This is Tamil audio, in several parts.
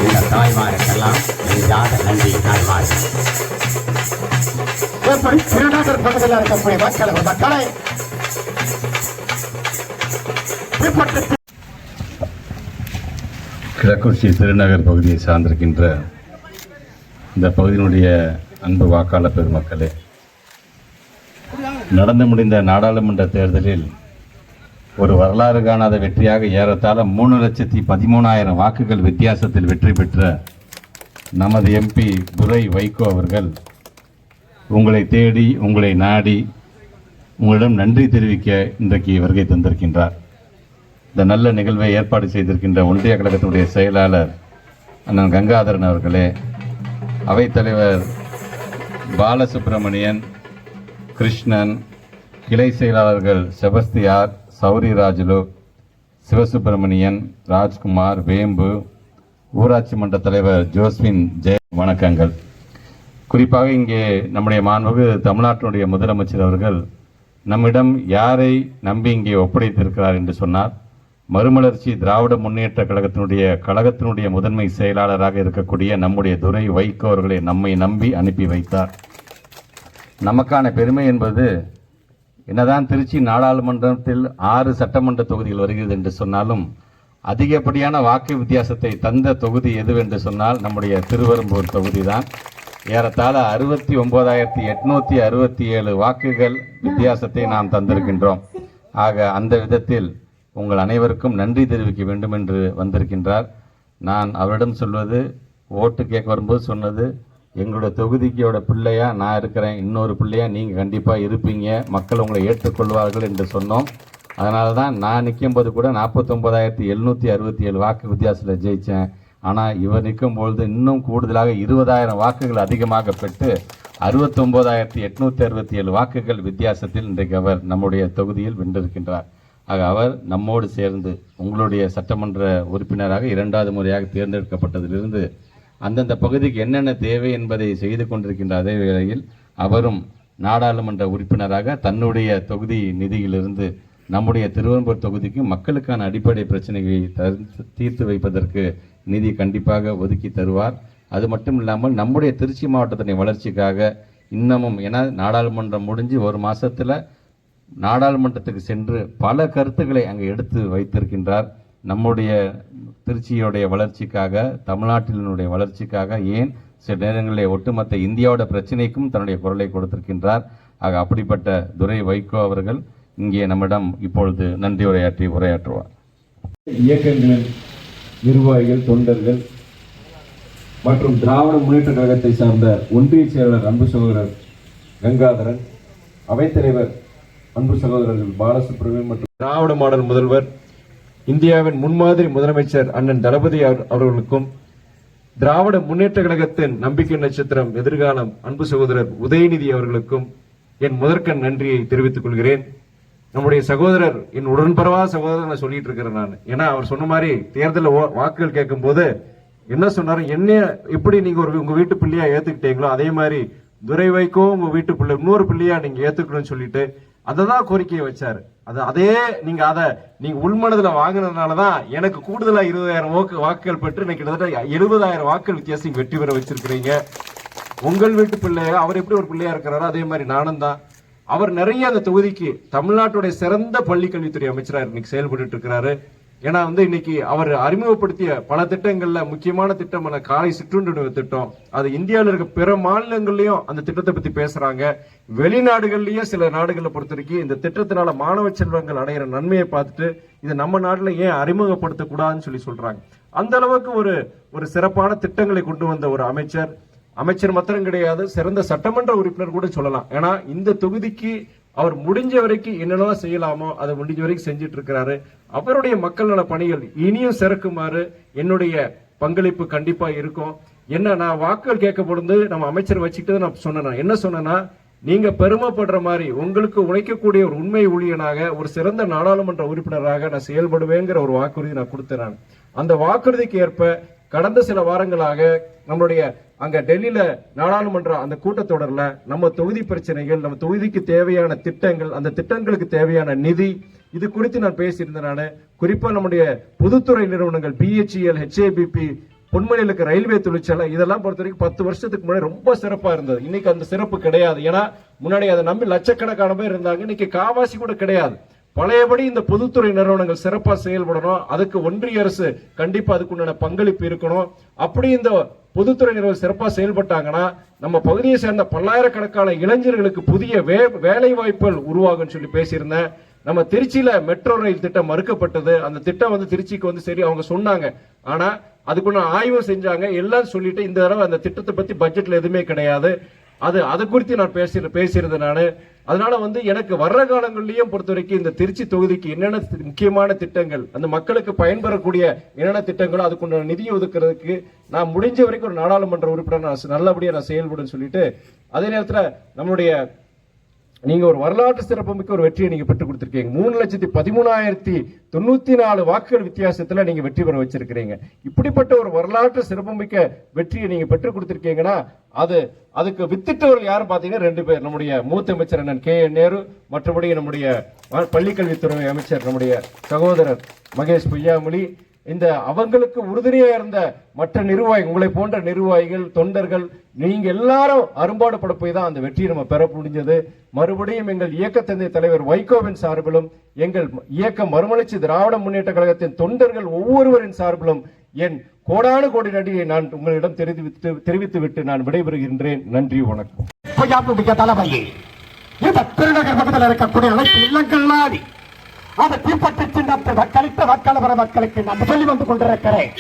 இந்த தாய்மாருக்கெல்லாம் நெஞ்சாத நன்றி தாய்மார். எப்படி திருநகர் பகுதியில் இருக்கக்கூடிய மக்களை கிழக்குறிச்சி திருநகர் பகுதியை சார்ந்திருக்கின்ற இந்த பகுதியினுடைய அன்பு வாக்காளர் பெருமக்களே, நடந்து முடிந்த நாடாளுமன்ற தேர்தலில் ஒரு வரலாறு காணாத வெற்றியாக ஏறத்தாழ 3,13,000 வாக்குகள் வித்தியாசத்தில் வெற்றி பெற்ற நமது எம்பி துரை வைகோ அவர்கள் உங்களை தேடி உங்களை நாடி உங்களிடம் நன்றி தெரிவிக்க இன்றைக்கு வருகை தந்திருக்கின்றார். இந்த நல்ல நிகழ்வை ஏற்பாடு செய்திருக்கின்ற ஒன்றிய கழகத்தினுடைய செயலாளர் அண்ணன் கங்காதரன் அவர்களே, அவைத்தலைவர் பாலசுப்ரமணியன், கிருஷ்ணன், கிளை செயலாளர்கள் செபஸ்தியார், சௌரிராஜுலு, சிவசுப்பிரமணியன், ராஜ்குமார், வேம்பு, ஊராட்சி மன்ற தலைவர் ஜோஸ்வின் ஜெய, வணக்கங்கள். குறிப்பாக இங்கே நம்முடைய மாண்புமிகு தமிழ்நாட்டினுடைய முதலமைச்சர் அவர்கள் நம்மிடம் யாரை நம்பி இங்கே ஒப்படைத்திருக்கிறார் என்று சொன்னார், மறுமலர்ச்சி திராவிட முன்னேற்ற கழகத்தினுடைய முதன்மை செயலாளராக இருக்கக்கூடிய நம்முடைய துரை வைகோ அவர்களை நம்மை நம்பி அனுப்பி வைத்தார். நமக்கான பெருமை என்பது என்னதான் திருச்சி நாடாளுமன்றத்தில் 6 சட்டமன்ற தொகுதிகள் வருகிறது என்று சொன்னாலும் அதிகப்படியான வாக்கு வித்தியாசத்தை தந்த தொகுதி எதுவென்று சொன்னால் நம்முடைய திருவெரும்பூர் தொகுதி தான். ஏறத்தாழ 69,867 வாக்குகள் வித்தியாசத்தை நாம் தந்திருக்கின்றோம். ஆக அந்த விதத்தில் உங்கள் அனைவருக்கும் நன்றி தெரிவிக்க வேண்டும் என்று வந்திருக்கின்றார். நான் அவரிடம் சொல்வது, ஓட்டு கேட்க வரும்போது சொன்னது, எங்களோட தொகுதிக்கோட பிள்ளையா நான் இருக்கிறேன், இன்னொரு பிள்ளையா நீங்கள் கண்டிப்பாக இருப்பீங்க, மக்கள் உங்களை ஏற்றுக்கொள்வார்கள் என்று சொன்னோம். அதனால தான் நான் நிற்கும்போது கூட 49,767 வாக்கு வித்தியாசத்தில் ஜெயித்தேன். ஆனால் இவர் நிற்கும்பொழுது இன்னும் கூடுதலாக 20,000 வாக்குகள் அதிகமாக பெற்று 69,867 வாக்குகள் வித்தியாசத்தில் இன்றைக்கு அவர் நம்முடைய தொகுதியில் வென்றிருக்கின்றார். ஆக அவர் நம்மோடு சேர்ந்து உங்களுடைய சட்டமன்ற உறுப்பினராக 2வது முறையாக தேர்ந்தெடுக்கப்பட்டதிலிருந்து அந்தந்த பகுதிக்கு என்னென்ன தேவை என்பதை செய்து கொண்டிருக்கின்ற அதே வேளையில் அவரும் நாடாளுமன்ற உறுப்பினராக தன்னுடைய தொகுதி நிதியிலிருந்து நம்முடைய திருவெரும்பூர் தொகுதிக்கு மக்களுக்கான அடிப்படை பிரச்சனைகளை தீர்த்து வைப்பதற்கு நிதி கண்டிப்பாக ஒதுக்கி தருவார். அது மட்டும் இல்லாமல் நம்முடைய திருச்சி மாவட்டத்தின் வளர்ச்சிக்காக இன்னமும், ஏன்னா நாடாளுமன்றம் முடிஞ்சு 1 மாதத்தில் நாடாளுமன்றத்துக்கு சென்று பல கருத்துக்களை அங்கே எடுத்து வைத்திருக்கின்றார். நம்முடைய திருச்சியோடைய வளர்ச்சிக்காக, தமிழ்நாட்டினுடைய வளர்ச்சிக்காக, ஏன் சில நேரங்களில் ஒட்டுமொத்த இந்தியாவோட பிரச்சனைக்கும் தன்னுடைய குரலை கொடுத்திருக்கின்றார். ஆக அப்படிப்பட்ட துரை வைகோ அவர்கள் இங்கே நம்மிடம் இப்பொழுது நன்றி உரையாற்றுவார். இயக்கங்களின் நிர்வாகிகள், தொண்டர்கள் மற்றும் திராவிட முன்னேற்ற கழகத்தை சார்ந்த ஒன்றிய செயலாளர் அன்பு சகோதரர் கங்காதரன், அவைத்தலைவர் அன்பு சகோதரர்கள் பாலசுப்ரமணியன் மற்றும் திராவிட மாடல் முதல்வர், இந்தியாவின் முன்மாதிரி முதலமைச்சர் அண்ணன் தளபதி அவர்களுக்கும், திராவிட முன்னேற்ற கழகத்தின் நம்பிக்கை நட்சத்திரம் எதிர்காலம் அன்பு சகோதரர் உதயநிதி அவர்களுக்கும் என் முதற்கண் நன்றியை தெரிவித்துக் கொள்கிறேன். நம்முடைய சகோதரர் என் உடன்பரவா சகோதரர் சொல்லிட்டு இருக்கிறேன் நான். ஏன்னா அவர் சொன்ன மாதிரி தேர்தலில் வாக்குகள் கேட்கும் போது என்ன சொன்னாரு, என்ன எப்படி நீங்க உங்க வீட்டு பிள்ளையா ஏத்துக்கிட்டீங்களோ அதே மாதிரி துரை வைகோ உங்க வீட்டு பிள்ளை இன்னொரு பிள்ளையா நீங்க ஏத்துக்கணும்னு சொல்லிட்டு அததான் கோரிக்கையை வச்சாரு. அதே நீங்க உள்மனதுல வாங்கினதுனாலதான் எனக்கு கூடுதலா 20,000 வாக்குகள் பெற்று கிட்டத்தட்ட 70,000 வாக்குகள் வித்தியாசம் வெற்றி பெற வச்சிருக்கிறீங்க. உங்கள் வீட்டு பிள்ளையா அவர் எப்படி ஒரு பிள்ளையா இருக்கிறாரோ அதே மாதிரி நானும் தான். அவர் நிறைய அந்த தொகுதிக்கு தமிழ்நாட்டுடைய சிறந்த பள்ளிக்கல்வித்துறை அமைச்சராக இன்னைக்கு செயல்பட்டு இருக்கிறாரு. ஏன்னா இன்னைக்கு அவர் அறிமுகப்படுத்திய பல திட்டங்கள்ல முக்கியமான திட்டமான காலை சிற்றுண்டிவு திட்டம், அது இந்தியாவில் இருக்க பிற மாநிலங்கள்லயும் அந்த திட்டத்தை பத்தி பேசுறாங்க. வெளிநாடுகள்லயும் சில நாடுகளை பொறுத்த வரைக்கும் இந்த திட்டத்தினால மாணவ செல்வங்கள் அடைகிற நன்மையை பார்த்துட்டு இது நம்ம நாட்டுல ஏன் அறிமுகப்படுத்த கூடாதுன்னு சொல்றாங்க. அந்த அளவுக்கு ஒரு சிறப்பான திட்டங்களை கொண்டு வந்த ஒரு அமைச்சர் மாத்திரம் கிடையாது, சிறந்த சட்டமன்ற உறுப்பினர் கூட சொல்லலாம். ஏன்னா இந்த தொகுதிக்கு அவர் முடிஞ்ச வரைக்கும் என்னெல்லாம் செய்யலாமோ அதை முடிஞ்ச வரைக்கும் செஞ்சிட்டு இருக்கிறாரு. அவருடைய மக்கள் நல பணிகள் இனியும் சிறக்குமாறு என்னுடைய பங்களிப்பு கண்டிப்பா இருக்கும். என்ன நான் வாக்குகள் கேட்க பொழுது நம்ம அமைச்சர் வச்சுக்கிட்டு நான் சொன்னேன், என்ன சொன்னேன்னா, நீங்க பெருமைப்படுற மாதிரி உங்களுக்கு உழைக்கக்கூடிய ஒரு உண்மை ஊழியனாக ஒரு சிறந்த நாடாளுமன்ற உறுப்பினராக நான் செயல்படுவேங்கிற ஒரு வாக்குறுதி நான் கொடுத்தேன். அந்த வாக்குறுதிக்கு ஏற்ப கடந்த சில வாரங்களாக நம்மளுடைய அங்க டெல்லியில நாடாளுமன்ற அந்த கூட்டத்தொடர்ல நம்ம தொகுதி பிரச்சனைகள், நம்ம தொகுதிக்கு தேவையான திட்டங்கள், அந்த திட்டங்களுக்கு தேவையான நிதி, இது குறித்து நான் பேசியிருந்தேன். குறிப்பா நம்முடைய பொதுத்துறை நிறுவனங்கள் BHEL, HABP பொன்மணியில் இருக்க ரயில்வே தொழிற்சாலை இதெல்லாம் பொறுத்த வரைக்கும் 10 வருஷத்துக்கு முன்னாடி ரொம்ப சிறப்பா இருந்தது. இன்னைக்கு அந்த சிறப்பு கிடையாது. ஏன்னா முன்னாடி அதை நம்பி லட்சக்கணக்கான பேர் இருந்தாங்க. இன்னைக்கு காவாசி கூட கிடையாது. பழையபடி இந்த பொதுத்துறை நிறுவனங்கள் சிறப்பா செயல்படணும். அதுக்கு ஒன்றிய அரசு கண்டிப்பா அதுக்குண்டான பங்களிப்பு இருக்கணும். அப்படி இந்த பொதுத்துறை நிறுவனம் சிறப்பா செயல்பட்டாங்கன்னா நம்ம பகுதியை சேர்ந்த பல்லாயிரக்கணக்கான இளைஞர்களுக்கு புதிய வேலை வாய்ப்புகள் உருவாகும் சொல்லி பேசியிருந்தேன். நம்ம திருச்சியில மெட்ரோ ரயில் திட்டம் மறுக்கப்பட்டது. அந்த திட்டம் வந்து திருச்சிக்கு வந்து சரி அவங்க சொன்னாங்க. ஆனா அதுக்குள்ள ஆய்வு செஞ்சாங்க. எல்லாம் சொல்லிட்டு இந்த தடவை அந்த திட்டத்தை பத்தி பட்ஜெட்ல எதுவுமே கிடையாது. அது குறித்து நான் பேசியிருந்தேன் நானு. அதனால வந்து எனக்கு வர்ற காலங்களிலையும் பொறுத்த வரைக்கும் இந்த திருச்சி தொகுதிக்கு என்னென்ன முக்கியமான திட்டங்கள், அந்த மக்களுக்கு பயன்பெறக்கூடிய என்னென்ன திட்டங்களோ அதுக்குண்டான நிதி ஒதுக்குறதுக்கு நான் முடிஞ்ச வரைக்கும் ஒரு நாடாளுமன்ற உறுப்பினர் நல்லபடியா நான் செயல்படுன்னு சொல்லிட்டு, அதே நேரத்தில் நம்மளுடைய நீங்க ஒரு வரலாற்று சிறப்புமிக்க ஒரு வெற்றியை நீங்க பெற்றுக் கொடுத்திருக்கீங்க. 3,13,094 வாக்குகள் வித்தியாசத்துல நீங்க வெற்றி பெற வச்சிருக்கிறீங்க. இப்படிப்பட்ட ஒரு வரலாற்று சிறப்புமிக்க வெற்றியை நீங்க பெற்றுக் கொடுத்திருக்கீங்கன்னா அதுக்கு வித்திட்டவர்கள் யாரும் பாத்தீங்கன்னா 2 பேர். நம்முடைய மூத்த அமைச்சர் அண்ணன் KN நேரு, மற்றபடி நம்முடைய பள்ளிக்கல்வித்துறை அமைச்சர் நம்முடைய சகோதரர் மகேஷ் பொய்யாமொழி. இந்த அவங்களுக்கு உறுதுணையா இருந்த மற்ற நிர்வாகிகள், உங்களை போன்ற நிர்வாகிகள், தொண்டர்கள், நீங்க எல்லாரும் அரும்பாடுபட போய் தான் அந்த வெற்றியை நம்ம பெற முடிஞ்சது. மறுபடியும் எங்கள் இயக்கத்தந்தை தலைவர் வைகோவின் சார்பிலும், எங்கள் இயக்கம் மறுமலர்ச்சி திராவிட முன்னேற்ற கழகத்தின் தொண்டர்கள் ஒவ்வொருவரின் சார்பிலும் என் கோடானு கோடி நன்றியை நான் உங்களிடம் தெரிவித்துவிட்டு நான் விடைபெறுகின்றேன். நன்றி, வணக்கம். தலைமையே இந்த திருநகர் பக்கத்தில் இருக்கக்கூடிய அனைத்து இல்லங்கள்லாடி அதை தீப்பற்றி சின்னத்தை மக்களித்த மக்களுக்கு நான் சொல்லி வந்து கொண்டிருக்கிறேன்.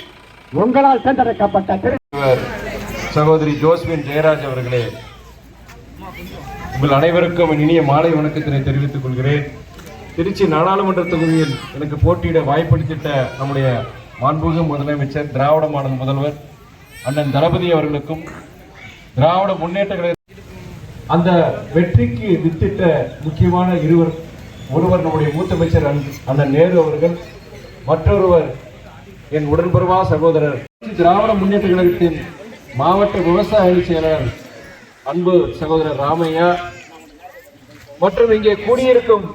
உங்களால் தேர்ந்தெடுக்கப்பட்ட சகோதரி ஜோஸ்பின் ஜெயராஜ் அவர்களே, உங்கள் அனைவருக்கும் இனிய மாலை வணக்கத்தினை தெரிவித்துக் கொள்கிறேன். திருச்சி நாடாளுமன்ற தொகுதியில் எனக்கு போட்டியிட வாய்ப்பளித்திட்ட நம்முடைய மாண்புமிகு முதலமைச்சர், திராவிட மாடல் முதல்வர் அண்ணன் தளபதி அவர்களுக்கும், திராவிட முன்னேற்ற கழக அந்த வெற்றிக்கு வித்திட்ட முக்கியமான ஒருவர் நம்முடைய மூத்த அமைச்சர் அண்ணன் நேரு அவர்கள், மற்றொருவர் என் உடன்பிறவா சகோதரர் திராவிட முன்னேற்ற கழகத்தின் மாவட்ட விவசாய செயலர் அன்பு சகோதரர் ராமையா, மற்றும் இங்கே கூடியிருக்கும்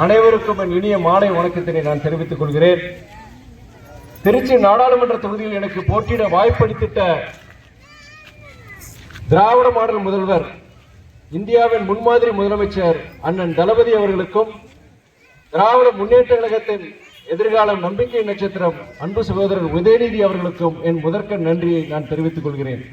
அனைவருக்கும் என் இனிய மாலை வணக்கத்தினை நான் தெரிவித்துக் கொள்கிறேன். திருச்சி நாடாளுமன்ற தொகுதியில் எனக்கு போட்டியிட வாய்ப்பளித்திட்ட திராவிட மாடல் முதல்வர், இந்தியாவின் முன்மாதிரி முதலமைச்சர் அண்ணன் தளபதி அவர்களுக்கும், திராவிட முன்னேற்ற கழகத்தின் எதிர்காலம் நம்பிக்கை நட்சத்திரம் அன்பு சகோதரர் உதயநிதி அவர்களுக்கும் என் முதற்க நன்றியை நான் தெரிவித்துக் கொள்கிறேன்.